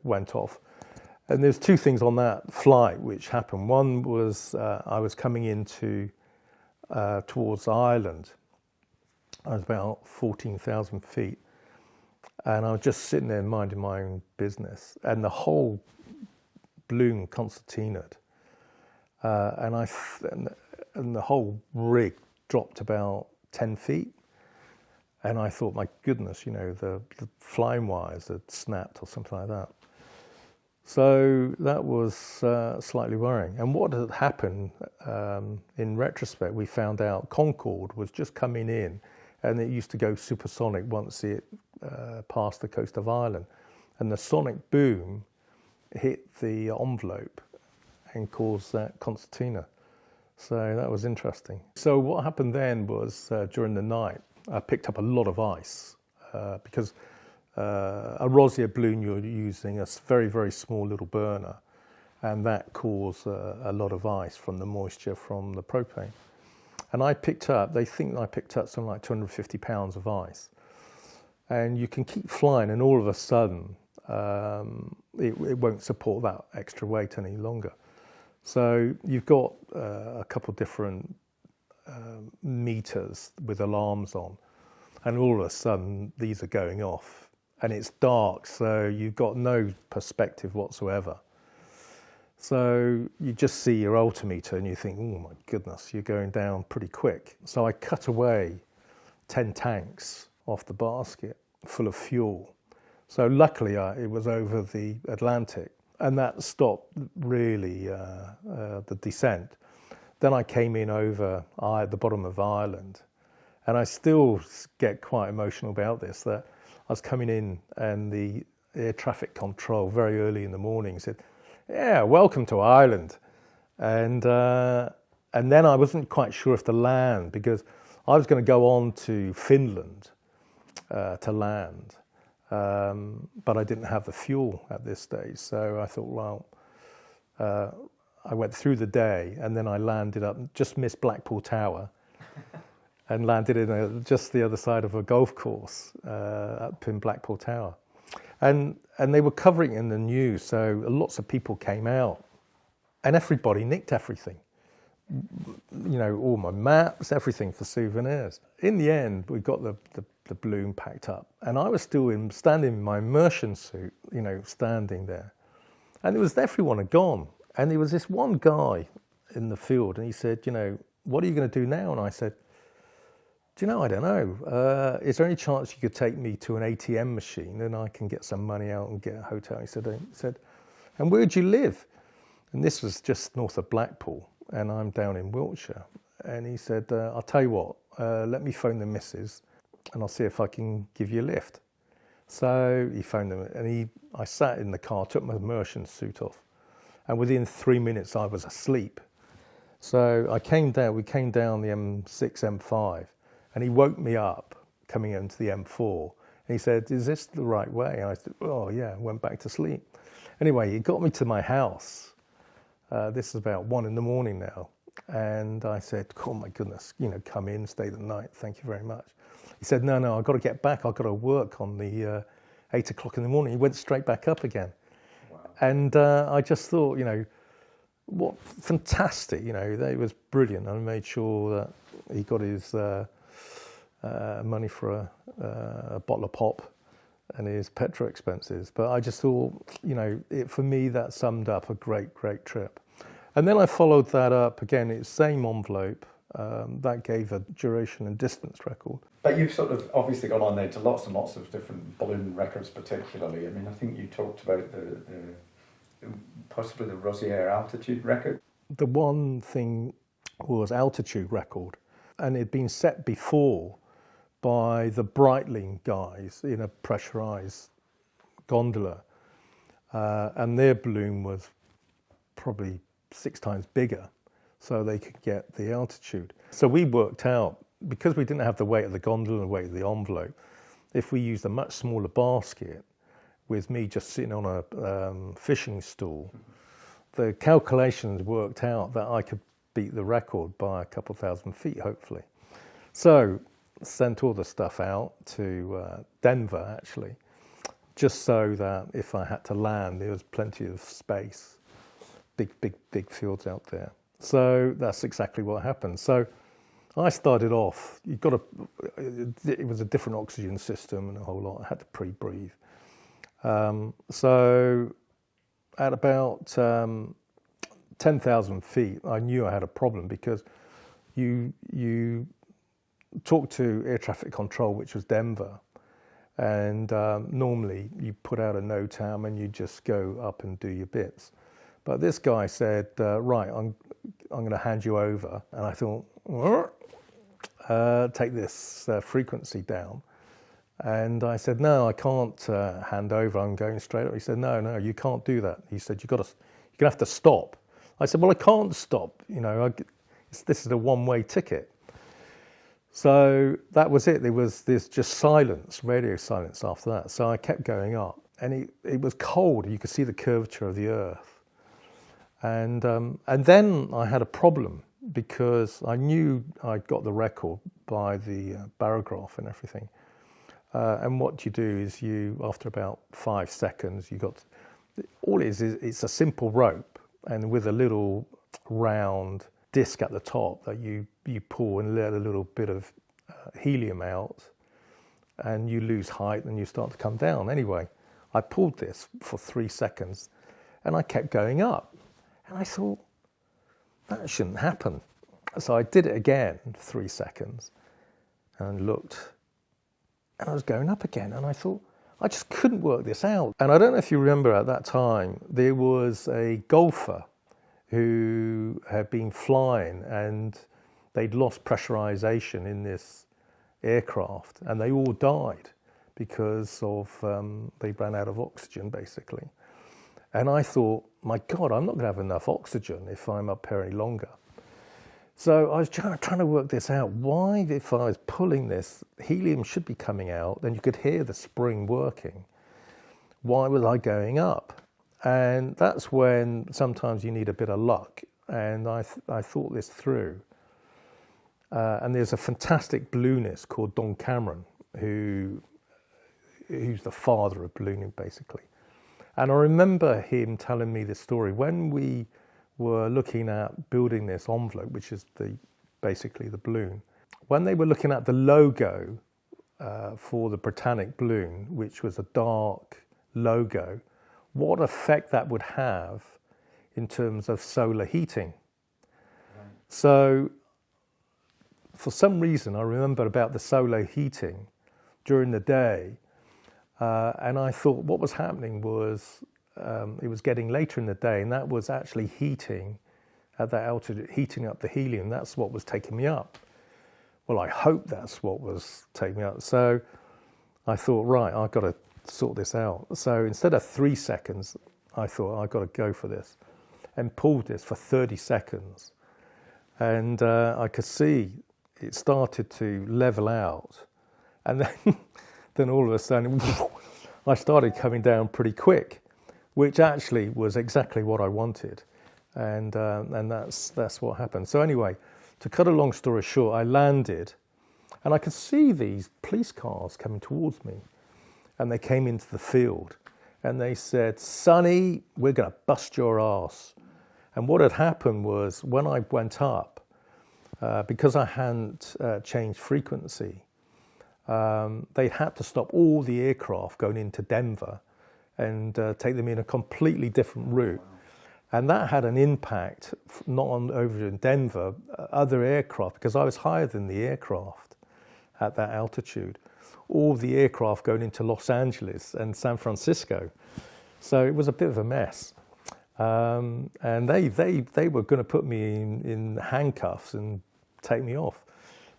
went off. And there's two things on that flight which happened. One was I was coming into towards Ireland. I was about 14,000 feet. And I was just sitting there minding my own business. And the whole balloon concertinaed. And the whole rig dropped about 10 feet. And I thought, my goodness, the flying wires had snapped or something like that. So that was slightly worrying. And what had happened, in retrospect, we found out Concorde was just coming in, and it used to go supersonic once it passed the coast of Ireland. And the sonic boom hit the envelope and caused that concertina. So that was interesting. So what happened then was during the night, I picked up a lot of ice because a Rosier balloon, you're using a very, very small little burner, and that caused a lot of ice from the moisture from the propane. And they think I picked up something like 250 pounds of ice. And you can keep flying, and all of a sudden, it won't support that extra weight any longer. So you've got a couple of different meters with alarms on, and all of a sudden these are going off, and it's dark, so you've got no perspective whatsoever. So you just see your altimeter and you think, oh my goodness, you're going down pretty quick. So I cut away 10 tanks off the basket full of fuel. So luckily it was over the Atlantic, and that stopped really the descent. Then I came in over the bottom of Ireland, and I still get quite emotional about this, that I was coming in and the air traffic control very early in the morning said, yeah, welcome to Ireland. And then I wasn't quite sure if to land, because I was going to go on to Finland to land. But I didn't have the fuel at this stage. So I thought, well, I went through the day, and then I landed up, just missed Blackpool Tower, and landed in just the other side of a golf course up in Blackpool Tower. And they were covering it in the news, so lots of people came out, and everybody nicked everything. All my maps, everything for souvenirs. In the end, we got the balloon packed up, and I was still standing in my immersion suit, standing there. And it was everyone had gone, and there was this one guy in the field, and he said, what are you going to do now? And I said, I don't know. Is there any chance you could take me to an ATM machine and I can get some money out and get a hotel? He said, and where do you live? And this was just north of Blackpool, and I'm down in Wiltshire. And he said, I'll tell you what, let me phone the missus and I'll see if I can give you a lift. So he phoned them, and I sat in the car, took my immersion suit off, and within 3 minutes I was asleep. So we came down the M6, M5, and he woke me up coming into the M4. And he said, is this the right way? And I said, oh yeah, went back to sleep. Anyway, he got me to my house. This is about 1 a.m. now. And I said, oh my goodness, come in, stay the night, thank you very much. He said, no, I've got to get back. I've got to work on the 8 o'clock in the morning. He went straight back up again. Wow. And I just thought, what fantastic, that was brilliant. I made sure that he got his money for a bottle of pop, and his petrol expenses. But I just thought, for me, that summed up a great, great trip. And then I followed that up again, it's same envelope, that gave a duration and distance record. But you've sort of obviously gone on there to lots and lots of different balloon records particularly. I mean, I think you talked about possibly the Rosier altitude record. The one thing was altitude record, and it had been set before by the Breitling guys in a pressurized gondola, and their balloon was probably 6 times bigger, so they could get the altitude. So we worked out, because we didn't have the weight of the gondola and the weight of the envelope, if we used a much smaller basket with me just sitting on a fishing stool, the calculations worked out that I could beat the record by a couple thousand feet, hopefully. So sent all the stuff out to Denver, actually, just so that if I had to land, there was plenty of space, big fields out there. So that's exactly what happened. So I started off, it was a different oxygen system and a whole lot. I had to pre-breathe. So at about 10,000 feet, I knew I had a problem, because you talk to air traffic control, which was Denver, and normally you put out a NOTAM and you just go up and do your bits. But this guy said, right, I'm going to hand you over. And I thought, take this frequency down. And I said, no, I can't hand over, I'm going straight up. He said, no, you can't do that. He said, you're going to have to stop. I said, well, I can't stop. This is a one-way ticket. So that was it. There was this just silence, radio silence after that. So I kept going up, and it was cold. You could see the curvature of the Earth. And then I had a problem, because I knew I'd got the record by the barograph and everything. And what you do is after about 5 seconds, all it is it's a simple rope, and with a little round disc at the top that you pull and let a little bit of helium out, and you lose height and you start to come down. Anyway, I pulled this for 3 seconds, and I kept going up. And I thought, that shouldn't happen. So I did it again for 3 seconds and looked, and I was going up again. And I thought, I just couldn't work this out. And I don't know if you remember, at that time, there was a golfer who had been flying, and they'd lost pressurization in this aircraft, and they all died because they ran out of oxygen, basically. And I thought, my God, I'm not going to have enough oxygen if I'm up here any longer. So I was trying to work this out. Why, if I was pulling this, helium should be coming out, then you could hear the spring working. Why was I going up? And that's when sometimes you need a bit of luck. And I thought this through. And there's a fantastic balloonist called Don Cameron, who's the father of ballooning, basically. And I remember him telling me this story when we were looking at building this envelope, which is basically the balloon. When they were looking at the logo for the Britannic balloon, which was a dark logo, what effect that would have in terms of solar heating. Right. So for some reason, I remember about the solar heating during the day. And I thought what was happening was it was getting later in the day, and that was actually heating at that altitude, heating up the helium. That's what was taking me up. Well, I hope that's what was taking me up. So I thought, right, I've got to sort this out. So instead of 3 seconds, I thought, I've got to go for this, and pulled this for 30 seconds. And I could see it started to level out. And then all of a sudden, I started coming down pretty quick, which actually was exactly what I wanted. And that's what happened. So anyway, to cut a long story short, I landed, and I could see these police cars coming towards me. And they came into the field, and they said, "Sonny, we're going to bust your ass." And what had happened was, when I went up, because I hadn't changed frequency, they had to stop all the aircraft going into Denver and take them in a completely different route. And that had an impact, not on over in Denver, other aircraft, because I was higher than the aircraft at that altitude. All the aircraft going into Los Angeles and San Francisco. So it was a bit of a mess. And they were going to put me in handcuffs and take me off.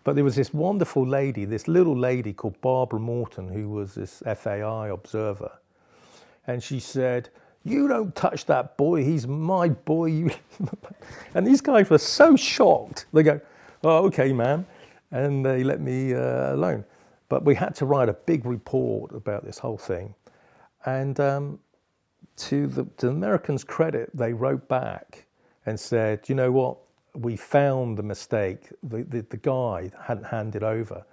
But there was this wonderful lady, this little lady called Barbara Morton, who was this FAI observer. And she said, "You don't touch that boy, he's my boy." And these guys were so shocked. They go, "Oh, okay, ma'am." And they let me alone. But we had to write a big report about this whole thing. And to the Americans' credit, they wrote back and said, "You know what? We found the mistake. The guy hadn't handed over,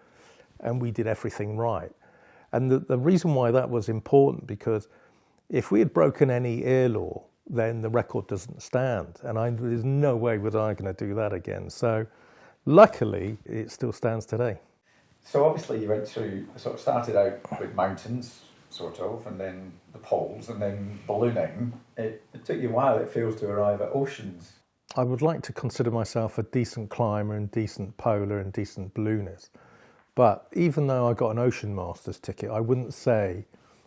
and we did everything right." And the reason why that was important, because if we had broken any air law, then the record doesn't stand. And there's no way was I going to do that again. So luckily, it still stands today. So obviously you went through, sort of started out with mountains, sort of, and then the poles, and then ballooning. It took you a while, it feels, to arrive at oceans. I would like to consider myself a decent climber and decent polar and decent balloonist. But even though I got an Ocean Masters ticket, I wouldn't say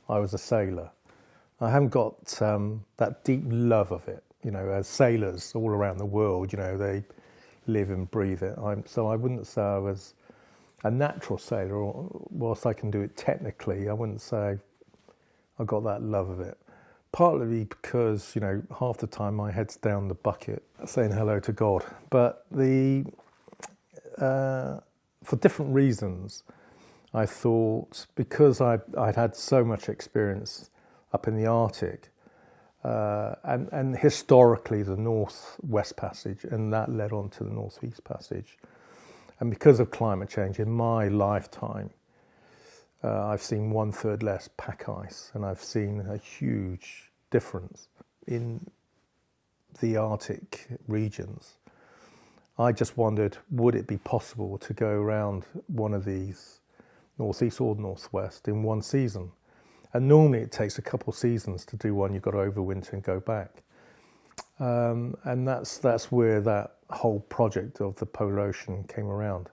I was a sailor. I haven't got that deep love of it. You know, as sailors all around the world, you know, they live and breathe it. So I wouldn't say I was a natural sailor, or whilst I can do it technically, I wouldn't say I got that love of it. Partly because, you know, half the time my head's down the bucket saying hello to God. But for different reasons, I thought, because I'd had so much experience up in the Arctic, and historically the North-West Passage, and that led on to the North-East Passage. And because of climate change in my lifetime, I've seen 1/3 less pack ice, and I've seen a huge difference in the Arctic regions. I just wondered, would it be possible to go around one of these, Northeast or Northwest, in one season? And normally it takes a couple of seasons to do one. You've got to overwinter and go back. And that's where that whole project of the Polar Ocean came around.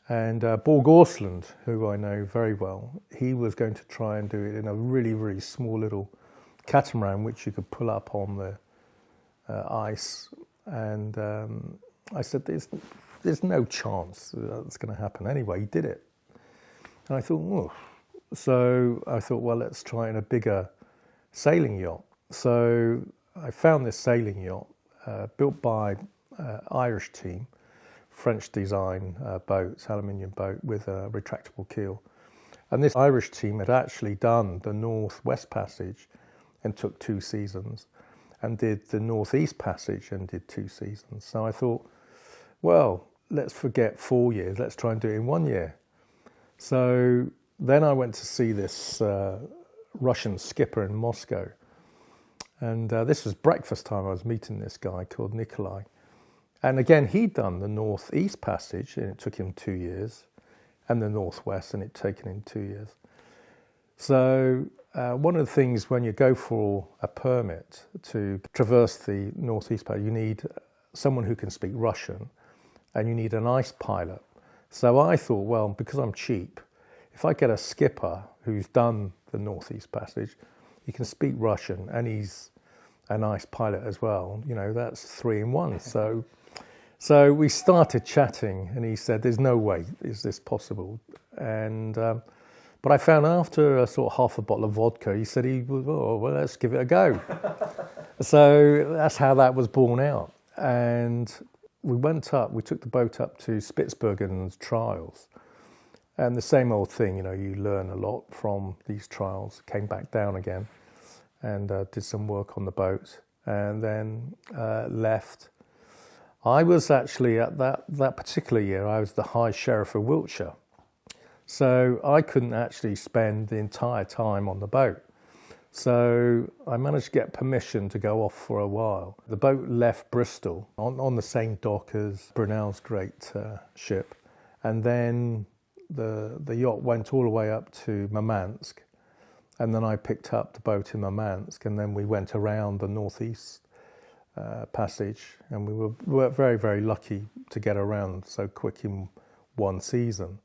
And Borg Orsland, who I know very well, he was going to try and do it in a really, really small little catamaran, which you could pull up on the ice. And I said, there's no chance that's going to happen. Anyway, he did it. And I thought, oh. So I thought, well, let's try in a bigger sailing yacht. So I found this sailing yacht built by Irish team, French design boats, aluminium boat with a retractable keel. And this Irish team had actually done the North-West Passage and took 2 seasons, and did the North-East Passage and did 2 seasons. So I thought, well, let's forget 4 years, let's try and do it in 1 year. So then I went to see this Russian skipper in Moscow. And this was breakfast time. I was meeting this guy called Nikolai. And again, he'd done the North-East Passage, and it took him 2 years, and the Northwest, and it'd taken him 2 years. So one of the things when you go for a permit to traverse the North-East Passage, you need someone who can speak Russian, and you need an ice pilot. So I thought, well, because I'm cheap, if I get a skipper who's done the North-East Passage, he can speak Russian, and he's an ice pilot as well, you know, that's 3 in 1. So we started chatting, and he said, there's no way is this possible. And but I found after a sort of half a bottle of vodka, he said, well, let's give it a go. So that's how that was born out. And we took the boat up to Spitsbergen's trials. And the same old thing, you know, you learn a lot from these trials. Came back down again and did some work on the boat, and then left. I was actually, at that particular year, I was the High Sheriff of Wiltshire. So I couldn't actually spend the entire time on the boat. So I managed to get permission to go off for a while. The boat left Bristol on the same dock as Brunel's great ship. And then the yacht went all the way up to Murmansk, and then I picked up the boat in Murmansk, and then we went around the northeast passage, and we were very, very lucky to get around so quick in one season.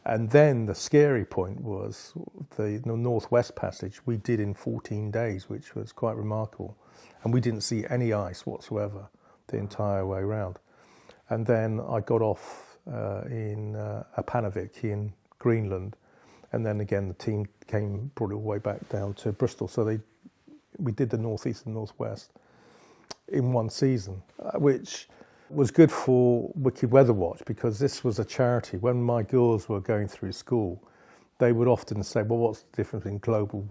And then the scary point was the northwest passage we did in 14 days, which was quite remarkable, and we didn't see any ice whatsoever the entire way around. And then I got off in Apanovik in Greenland, and then again the team brought it all the way back down to Bristol. So we did the northeast and northwest in one season, which was good for Wicked Weather Watch, because this was a charity. When my girls were going through school, they would often say, well, what's the difference between global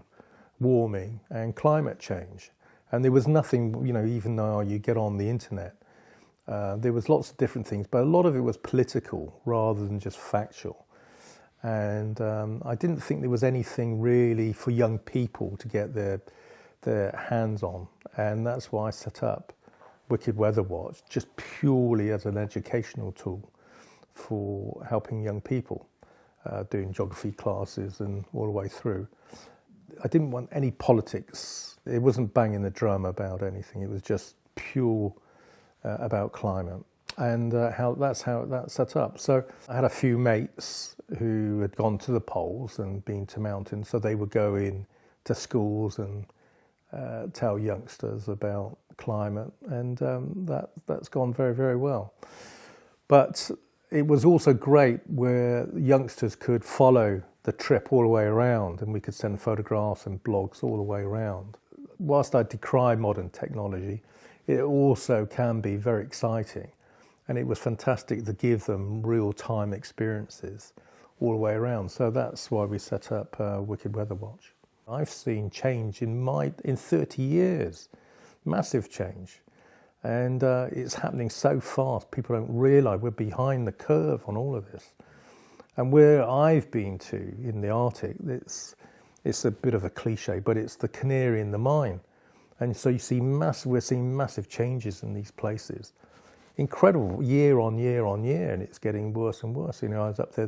warming and climate change? And there was nothing, even though you get on the internet, there was lots of different things, but a lot of it was political rather than just factual. And I didn't think there was anything really for young people to get their hands on. And that's why I set up Wicked Weather Watch, just purely as an educational tool for helping young people, doing geography classes and all the way through. I didn't want any politics. It wasn't banging the drum about anything. It was just pure about climate, and that's how that's set up. So I had a few mates who had gone to the poles and been to mountains, so they would go in to schools and tell youngsters about climate, and that's gone very, very well. But it was also great where youngsters could follow the trip all the way around, and we could send photographs and blogs all the way around. Whilst I decry modern technology, it also can be very exciting, and it was fantastic to give them real-time experiences all the way around. So that's why we set up Wicked Weather Watch. I've seen change in 30 years, massive change, and it's happening so fast. People don't realise we're behind the curve on all of this. And where I've been to in the Arctic, it's a bit of a cliche, but it's the canary in the mine. And so we're seeing massive changes in these places. Incredible, year on year on year, and it's getting worse and worse. I was up there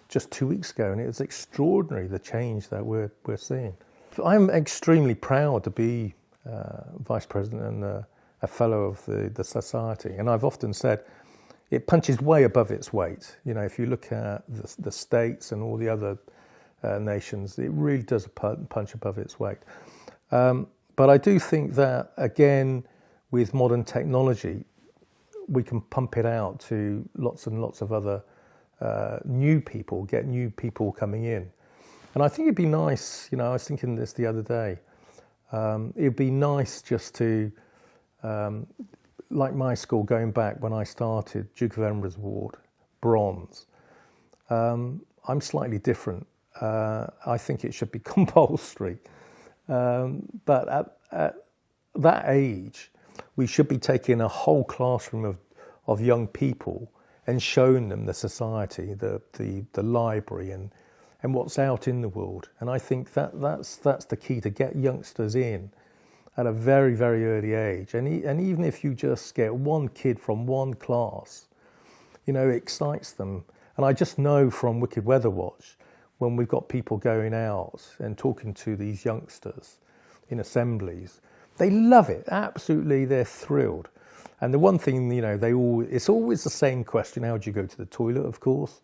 just 2 weeks ago, and it was extraordinary, the change that we're seeing. I'm extremely proud to be Vice President and a Fellow of the Society. And I've often said it punches way above its weight. If you look at the States and all the other nations, it really does punch above its weight. But I do think that, again, with modern technology, we can pump it out to lots and lots of other new people, get new people coming in. And I think it'd be nice, I was thinking this the other day, it'd be nice just to, like my school, going back when I started, Duke of Edinburgh's Award, bronze. I'm slightly different. I think it should be compulsory. But at that age, we should be taking a whole classroom of young people and showing them the society, the library, and what's out in the world. And I think that's the key, to get youngsters in at a very, very early age. And even if you just get one kid from one class, it excites them. And I just know from Wicked Weather Watch, when we've got people going out and talking to these youngsters in assemblies, they love it. Absolutely, they're thrilled. And the one thing, it's always the same question: how do you go to the toilet, of course,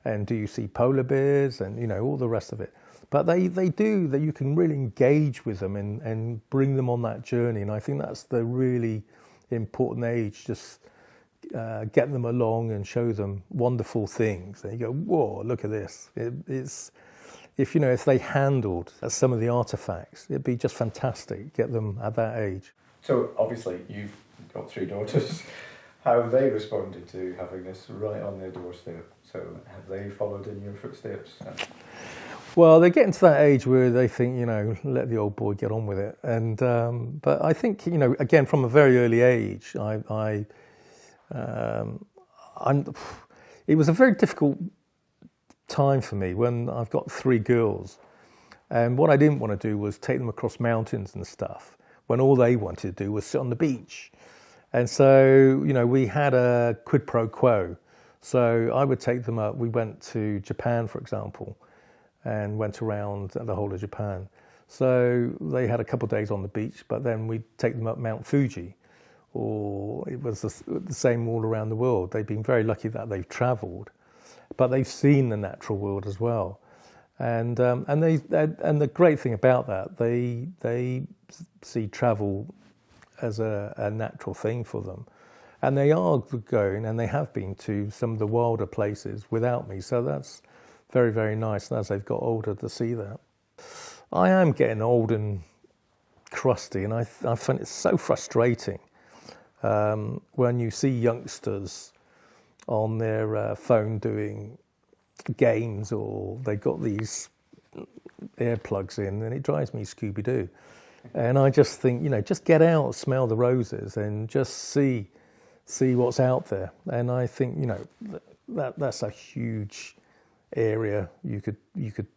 and do you see polar bears, and all the rest of it. But they do, that you can really engage with them and bring them on that journey. And I think that's the really important age. Just get them along and show them wonderful things. And you go, whoa, look at this. If they handled some of the artifacts, it'd be just fantastic. Get them at that age. So obviously you've got 3 daughters. How have they responded to having this right on their doorstep? So have they followed in your footsteps? Well, they're getting to that age where they think, let the old boy get on with it. And but I think, again, from a very early age, it was a very difficult time for me when I've got 3 girls, and what I didn't want to do was take them across mountains and stuff when all they wanted to do was sit on the beach. And so we had a quid pro quo So I would take them up. We went to Japan, for example, and went around the whole of Japan. So they had a couple of days on the beach, but then we'd take them up Mount Fuji, or it was the same all around the world. They've been very lucky that they've travelled, but they've seen the natural world as well. And the great thing about that, they see travel as a natural thing for them. And they are going, and they have been to some of the wilder places without me. So that's very, very nice. And as they've got older, to see that. I am getting old and crusty, and I find it so frustrating when you see youngsters on their phone doing games, or they've got these earplugs in, and it drives me Scooby-Doo. And I just think, just get out, smell the roses, and just see what's out there. And I think, that's a huge area you could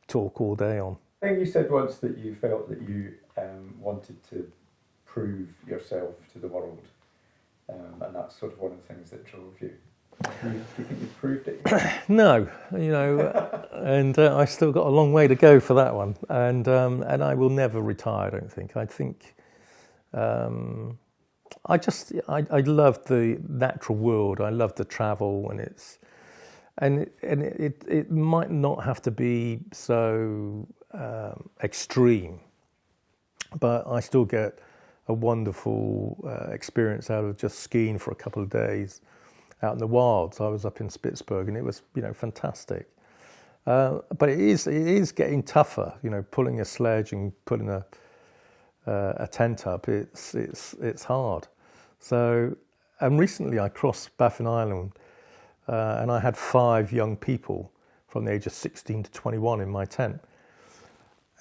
talk all day on. I think you said once that you felt that you wanted to prove yourself to the world, and that's sort of one of the things that drove you. Do you think you've proved it? No, and I still got a long way to go for that one, and I will never retire. I don't think. I think I love the natural world. I love the travel, and it might not have to be so extreme, but I still get a wonderful experience out of just skiing for a couple of days out in the wilds. I was up in Spitzberg, and it was fantastic. But it is getting tougher. Pulling a sledge and putting a tent up. It's hard. So, and recently I crossed Baffin Island, and I had 5 young people from the age of 16 to 21 in my tent.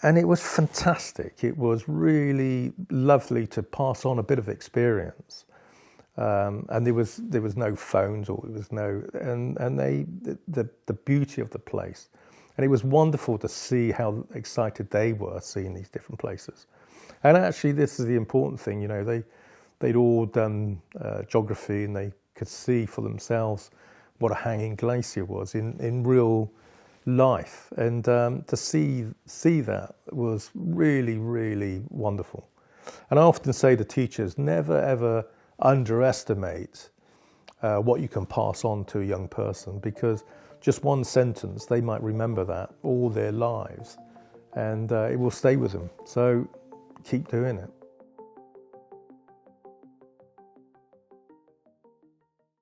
And it was fantastic. It was really lovely to pass on a bit of experience. And there was no phones, or it was no, and the beauty of the place. And it was wonderful to see how excited they were seeing these different places. And actually, this is the important thing, they'd all done geography, and they could see for themselves what a hanging glacier was in real life. And to see that was really, really wonderful. And I often say to teachers, never ever underestimate what you can pass on to a young person, because just one sentence, they might remember that all their lives, and it will stay with them. So keep doing it.